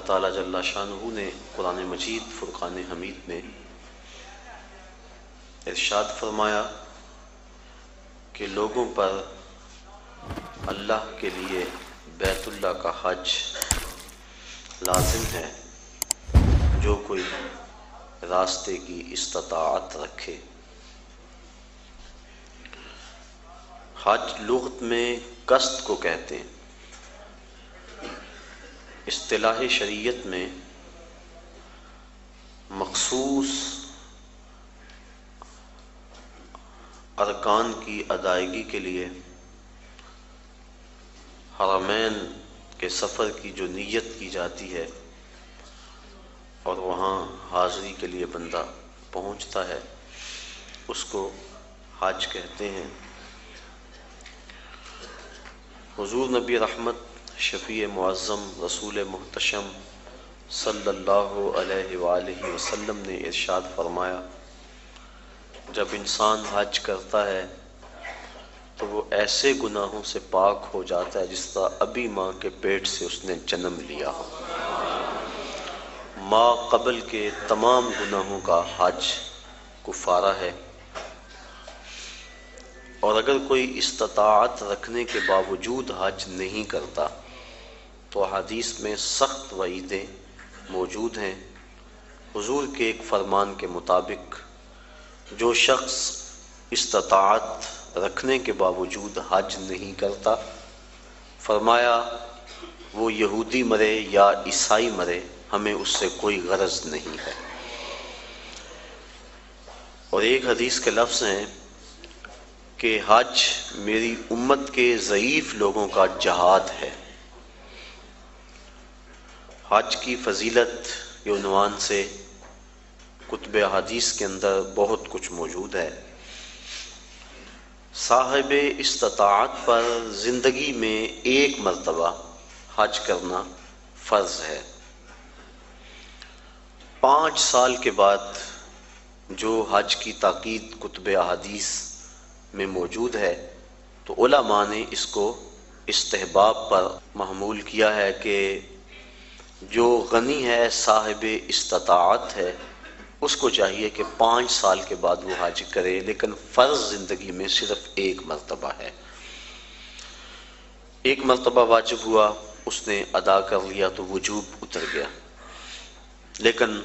تعالیٰ جل شانہ نے قرآن مجید فرقان حمید میں ارشاد فرمایا کہ لوگوں پر اللہ کے لیے بیت اللہ کا حج لازم ہے جو کوئی راستے کی استطاعت رکھے۔ حج لغت میں قصد کو کہتے ہیں، اصطلاح شریعت میں مخصوص ارکان کی ادائیگی کے لیے حرمین کے سفر کی جو نیت کی جاتی ہے اور وہاں حاضری کے لیے بندہ پہنچتا ہے اس کو حج کہتے ہیں۔ حضور نبی رحمت شفیع معظم رسول محتشم صلی اللہ علیہ وآلہ وسلم نے ارشاد فرمایا، جب انسان حج کرتا ہے تو وہ ایسے گناہوں سے پاک ہو جاتا ہے جس طرح ابھی ماں کے پیٹ سے اس نے جنم لیا ہو۔ ماں قبل کے تمام گناہوں کا حج کفارہ ہے، اور اگر کوئی استطاعت رکھنے کے باوجود حج نہیں کرتا تو حدیث میں سخت وعیدیں موجود ہیں۔ حضور کے ایک فرمان کے مطابق جو شخص استطاعت رکھنے کے باوجود حج نہیں کرتا، فرمایا وہ یہودی مرے یا عیسائی مرے، ہمیں اس سے کوئی غرض نہیں ہے۔ اور ایک حدیث کے لفظ ہیں کہ حج میری امت کے ضعیف لوگوں کا جہاد ہے۔ حج کی فضیلت کے عنوان سے کتب حدیث کے اندر بہت کچھ موجود ہے۔ صاحب استطاعت پر زندگی میں ایک مرتبہ حج کرنا فرض ہے۔ 5 سال کے بعد جو حج کی تاکید کتب احادیث میں موجود ہے تو علماء نے اس کو استحباب پر محمول کیا ہے کہ جو غنی ہے صاحب استطاعت ہے اس کو چاہیے کہ 5 سال کے بعد وہ حج کرے، لیکن فرض زندگی میں صرف ایک مرتبہ ہے۔ ایک مرتبہ واجب ہوا، اس نے ادا کر لیا تو وجوب اتر گیا، لیکن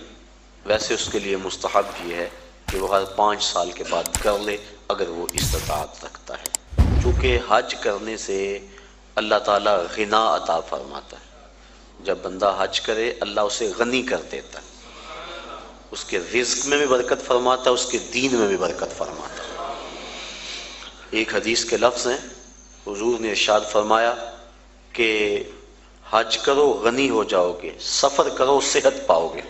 ویسے اس کے لیے مستحب یہ ہے کہ وہ ہر 5 سال کے بعد کر لے اگر وہ استطاعت رکھتا ہے، چونکہ حج کرنے سے اللہ تعالیٰ غنا عطا فرماتا ہے۔ جب بندہ حج کرے اللہ اسے غنی کر دیتا ہے، اس کے رزق میں بھی برکت فرماتا ہے، اس کے دین میں بھی برکت فرماتا ہے۔ ایک حدیث کے لفظ ہیں، حضور نے ارشاد فرمایا کہ حج کرو غنی ہو جاؤ گے، سفر کرو صحت پاؤ گے۔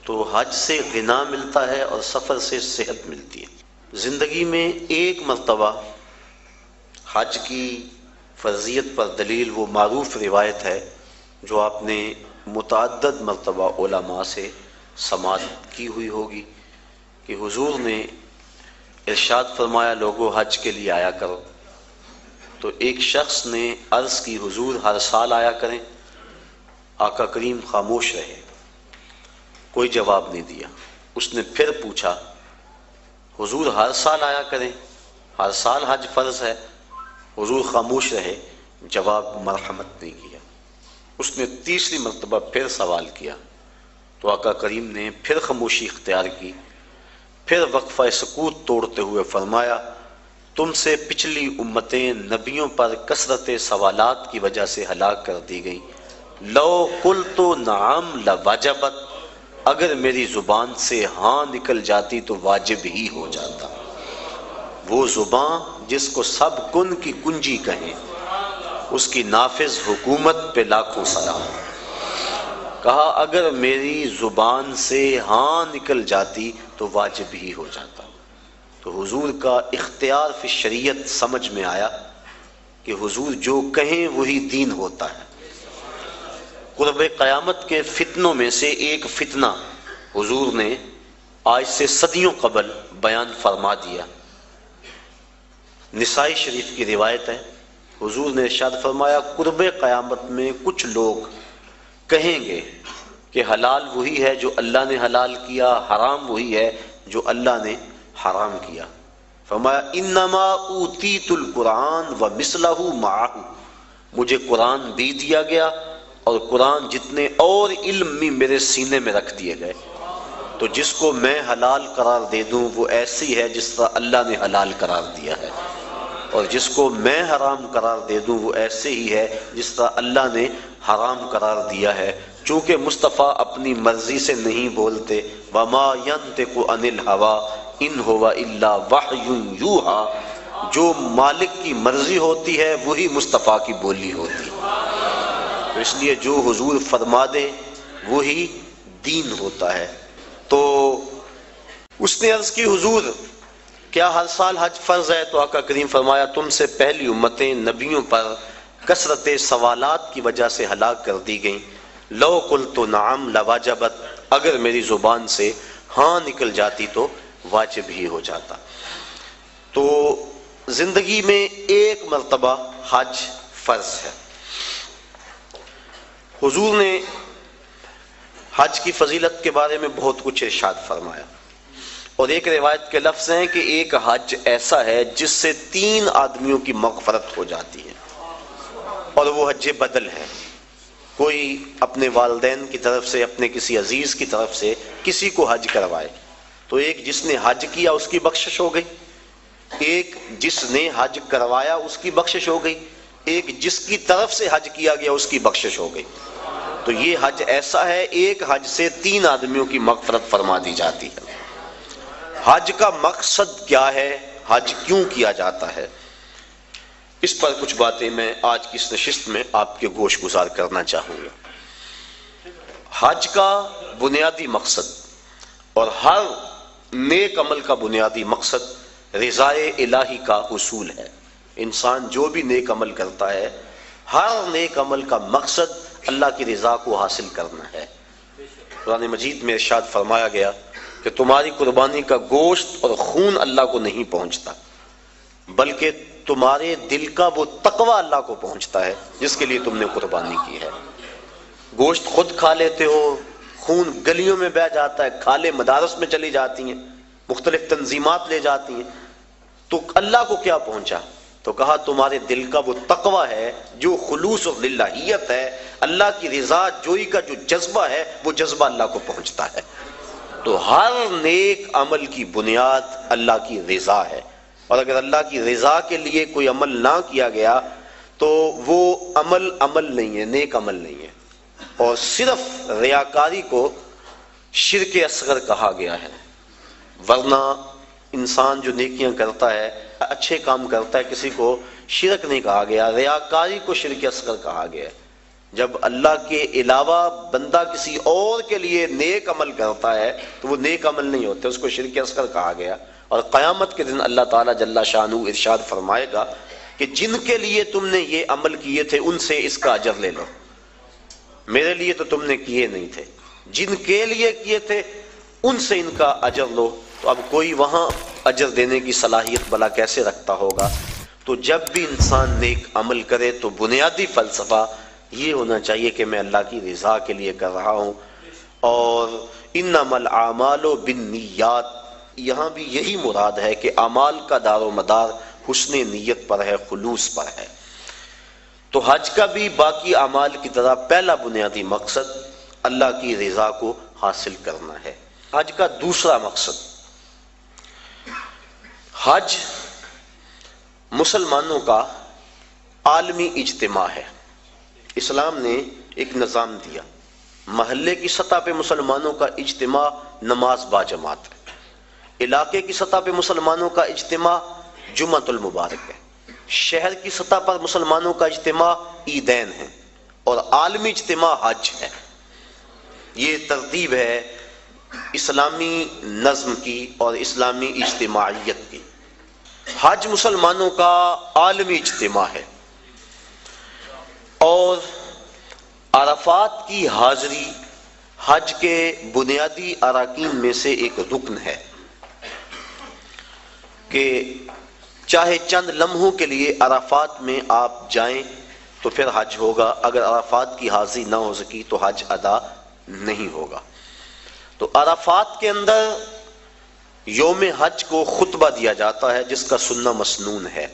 تو حج سے غنا ملتا ہے اور سفر سے صحت ملتی ہے۔ زندگی میں ایک مرتبہ حج کی فرضیت پر دلیل وہ معروف روایت ہے جو آپ نے متعدد مرتبہ علماء سے سماعت کی ہوئی ہوگی کہ حضور نے ارشاد فرمایا لوگوں حج کے لیے آیا کرو۔ تو ایک شخص نے عرض کی حضور ہر سال آیا کریں۔ آقا کریم خاموش رہے، کوئی جواب نہیں دیا۔ اس نے پھر پوچھا حضور ہر سال آیا کریں، ہر سال حج فرض ہے؟ حضور خاموش رہے، جواب مرحمت نہیں کیا۔ اس نے تیسری مرتبہ پھر سوال کیا تو آقا کریم نے پھر خاموشی اختیار کی، پھر وقفہ سکوت توڑتے ہوئے فرمایا تم سے پچھلی امتیں نبیوں پر کثرت سوالات کی وجہ سے ہلاک کر دی گئیں، لو قلت نعم لوجبت، اگر میری زبان سے ہاں نکل جاتی تو واجب ہی ہو جاتا۔ وہ زبان جس کو سب کن کی کنجی کہیں، اس کی نافذ حکومت پہ لاکھوں سلام۔ کہا اگر میری زبان سے ہاں نکل جاتی تو واجب ہی ہو جاتا۔ تو حضور کا اختیار فی شریعت سمجھ میں آیا کہ حضور جو کہیں وہی دین ہوتا ہے۔ قرب قیامت کے فتنوں میں سے ایک فتنہ حضور نے آج سے صدیوں قبل بیان فرما دیا۔ نسائی شریف کی روایت ہے، حضور نے ارشاد فرمایا قرب قیامت میں کچھ لوگ کہیں گے کہ حلال وہی ہے جو اللہ نے حلال کیا، حرام وہی ہے جو اللہ نے حرام کیا۔ فرمایا انما اوتیت القرآن ومثلہ معہ، مجھے قرآن بھی دیا گیا اور قرآن جتنے اور علم بھی میرے سینے میں رکھ دیے گئے۔ تو جس کو میں حلال قرار دے دوں وہ ایسی ہے جس طرح اللہ نے حلال قرار دیا ہے، اور جس کو میں حرام قرار دے دوں وہ ایسے ہی ہے جس طرح اللہ نے حرام قرار دیا ہے۔ چونکہ مصطفیٰ اپنی مرضی سے نہیں بولتے، وما ينطق عن الهوى ان هو الا وحی یوحی، جو مالک کی مرضی ہوتی ہے وہی مصطفیٰ کی بولی ہوتی ہے۔ تو اس لیے جو حضور فرما دے وہی دین ہوتا ہے۔ تو اس نے عرض کی حضور کیا ہر سال حج فرض ہے؟ تو آقا کریم فرمایا تم سے پہلی امتیں نبیوں پر کثرت سوالات کی وجہ سے ہلاک کر دی گئیں۔ لو قلت نعم لواجبت، اگر میری زبان سے ہاں نکل جاتی تو واجب ہی ہو جاتا۔ تو زندگی میں ایک مرتبہ حج فرض ہے۔ حضور نے حج کی فضیلت کے بارے میں بہت کچھ ارشاد فرمایا، اور ایک روایت کے لفظ ہیں کہ ایک حج ایسا ہے جس سے 3 آدمیوں کی مغفرت ہو جاتی ہے، اور وہ حج بدل ہے۔ کوئی اپنے والدین کی طرف سے، اپنے کسی عزیز کی طرف سے کسی کو حج کروائے تو ایک جس نے حج کیا اس کی بخشش ہو گئی، ایک جس نے حج کروایا اس کی بخشش ہو گئی، ایک جس کی طرف سے حج کیا گیا اس کی بخشش ہو گئی۔ تو یہ حج ایسا ہے، ایک حج سے 3 آدمیوں کی مغفرت فرما دی جاتی ہے۔ حج کا مقصد کیا ہے؟ حج کیوں کیا جاتا ہے؟ اس پر کچھ باتیں میں آج کی اس نشست میں آپ کے گوش گزار کرنا چاہوں گا۔ حج کا بنیادی مقصد اور ہر نیک عمل کا بنیادی مقصد رضائے الہی کا حصول ہے۔ انسان جو بھی نیک عمل کرتا ہے، ہر نیک عمل کا مقصد اللہ کی رضا کو حاصل کرنا ہے۔ قرآن مجید میں ارشاد فرمایا گیا کہ تمہاری قربانی کا گوشت اور خون اللہ کو نہیں پہنچتا، بلکہ تمہارے دل کا وہ تقوی اللہ کو پہنچتا ہے جس کے لیے تم نے قربانی کی ہے۔ گوشت خود کھا لیتے ہو، خون گلیوں میں بہہ جاتا ہے، کھالیں مدارس میں چلی جاتی ہیں، مختلف تنظیمات لے جاتی ہیں، تو اللہ کو کیا پہنچا؟ تو کہا تمہارے دل کا وہ تقوی ہے جو خلوص اور للہیت ہے، اللہ کی رضا جوئی کا جو جذبہ ہے وہ جذبہ اللہ کو پہنچتا ہے۔ تو ہر نیک عمل کی بنیاد اللہ کی رضا ہے، اور اگر اللہ کی رضا کے لیے کوئی عمل نہ کیا گیا تو وہ عمل نہیں ہے، نیک عمل نہیں ہے۔ اور صرف ریاکاری کو شرک اصغر کہا گیا ہے، ورنہ انسان جو نیکیاں کرتا ہے، اچھے کام کرتا ہے، کسی کو شرک نہیں کہا گیا، ریاکاری کو شرک اصغر کہا گیا ہے۔ جب اللہ کے علاوہ بندہ کسی اور کے لیے نیک عمل کرتا ہے تو وہ نیک عمل نہیں ہوتے، اس کو شرک اصغر کہا گیا۔ اور قیامت کے دن اللہ تعالیٰ جل شانہ ارشاد فرمائے گا کہ جن کے لیے تم نے یہ عمل کیے تھے ان سے اس کا اجر لے لو، میرے لیے تو تم نے کیے نہیں تھے، جن کے لیے کیے تھے ان سے ان کا اجر لو۔ تو اب کوئی وہاں اجر دینے کی صلاحیت بلا کیسے رکھتا ہوگا؟ تو جب بھی انسان نیک عمل کرے تو بنیادی فلسفہ یہ ہونا چاہیے کہ میں اللہ کی رضا کے لیے کر رہا ہوں۔ اور انما الاعمال بالنیات، یہاں بھی یہی مراد ہے کہ اعمال کا دار و مدار حسن نیت پر ہے، خلوص پر ہے۔ تو حج کا بھی باقی اعمال کی طرح پہلا بنیادی مقصد اللہ کی رضا کو حاصل کرنا ہے۔ حج کا دوسرا مقصد، حج مسلمانوں کا عالمی اجتماع ہے۔ اسلام نے ایک نظام دیا، محلے کی سطح پہ مسلمانوں کا اجتماع نماز با جماعت ہے، علاقے کی سطح پہ مسلمانوں کا اجتماع جمعۃ المبارک ہے، شہر کی سطح پر مسلمانوں کا اجتماع عیدین ہے، اور عالمی اجتماع حج ہے۔ یہ ترتیب ہے اسلامی نظم کی اور اسلامی اجتماعیت کی۔ حج مسلمانوں کا عالمی اجتماع ہے، اور عرفات کی حاضری حج کے بنیادی اراکین میں سے ایک رکن ہے کہ چاہے چند لمحوں کے لیے عرفات میں آپ جائیں تو پھر حج ہوگا، اگر عرفات کی حاضری نہ ہو سکی تو حج ادا نہیں ہوگا۔ تو عرفات کے اندر یوم حج کو خطبہ دیا جاتا ہے جس کا سننا مسنون ہے۔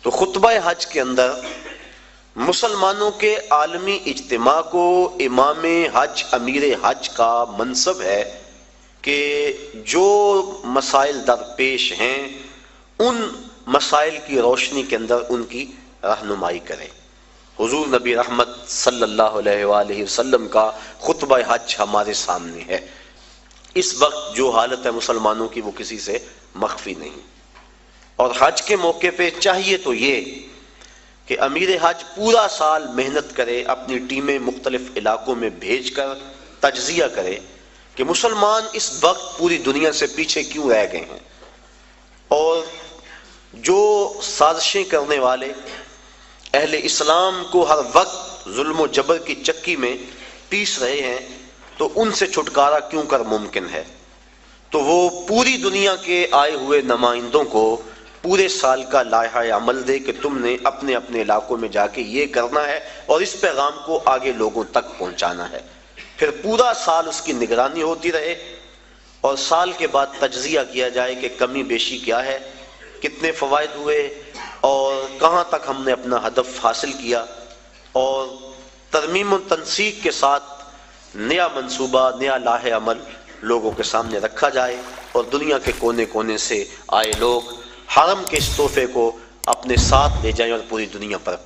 تو خطبہ حج کے اندر مسلمانوں کے عالمی اجتماع کو امام حج امیر حج کا منصب ہے کہ جو مسائل درپیش ہیں ان مسائل کی روشنی کے اندر ان کی رہنمائی کریں۔ حضور نبی رحمت صلی اللہ علیہ وآلہ وسلم کا خطبہ حج ہمارے سامنے ہے۔ اس وقت جو حالت ہے مسلمانوں کی وہ کسی سے مخفی نہیں، اور حج کے موقع پہ چاہیے تو یہ کہ امیر حج پورا سال محنت کرے، اپنی ٹیمیں مختلف علاقوں میں بھیج کر تجزیہ کرے کہ مسلمان اس وقت پوری دنیا سے پیچھے کیوں رہ گئے ہیں، اور جو سازشیں کرنے والے اہل اسلام کو ہر وقت ظلم و جبر کی چکی میں پیس رہے ہیں تو ان سے چھٹکارا کیوں کر ممکن ہے۔ تو وہ پوری دنیا کے آئے ہوئے نمائندوں کو پورے سال کا لائحہ عمل دے کہ تم نے اپنے اپنے علاقوں میں جا کے یہ کرنا ہے اور اس پیغام کو آگے لوگوں تک پہنچانا ہے۔ پھر پورا سال اس کی نگرانی ہوتی رہے اور سال کے بعد تجزیہ کیا جائے کہ کمی بیشی کیا ہے، کتنے فوائد ہوئے اور کہاں تک ہم نے اپنا ہدف حاصل کیا، اور ترمیم و تنسیق کے ساتھ نیا منصوبہ، نیا لائحہ عمل لوگوں کے سامنے رکھا جائے اور دنیا کے کونے کونے سے آئے لوگ حرم کے اس تحفے کو اپنے ساتھ لے جائیں اور پوری دنیا پر